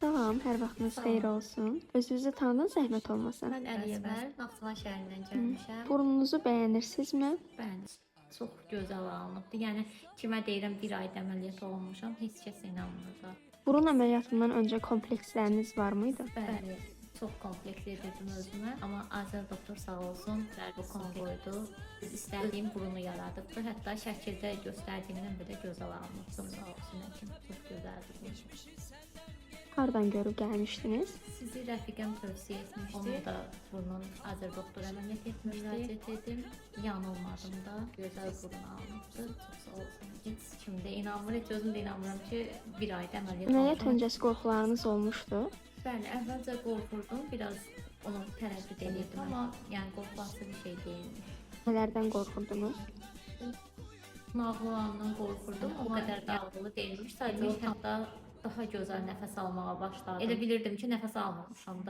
Salam, hər vaxtınız xeyir olsun. Özünüzü tanıdın, zəhmət olmasa. Mən Əliyevər, Naxçıvan şəhərindən gəlmişəm. Burnunuzu bəyənirsinizmi? Bəli, çox gözəl alınıbdı. Yəni kimə deyirəm bir ayda əməliyyat olunmuşam, heç kəs inanmır da. Burun əməliyyatından öncə kompleksləriniz var mıydı? Bəli, çox kompleks edirdim özümə, amma Azər doktor sağ olsun, bu konu qoydu. İstədiyim burunu yaradıbdı. Hətta şəkildə göstərdiyimdən belə gözəl alınıbdım. Sağ olsun həkim, çox gözəldir bu. Hardan görüb gəlmişdiniz? Sizi rəfiqəm tövsiyə etmişdi. Onu da burnun Azər doktor əməliyyat etmişdi. Müraciət edim, yanılmadım da. Gözəl burun alınıbdı. Çox sağ olsun. Heç kim də inanmır, heç özüm də inanmıram ki, bir ayda əməliyyat Əməliyyat olacaq. öncəsi qorxularınız olmuşdu? Bəli, əvvəlcə qorxurdum, biraz onu tərəddüd edirdim, amma yəni qorxması bir şey deyildi. Nələrdən qorxurdunuz? Nağlı olandan qorxurdum, o qədər də ağrılı deyilmiş. Sadəcə hətta daha gözəl nəfəs almağa başladım. Elə bilirdim ki, nəfəs almamışam da.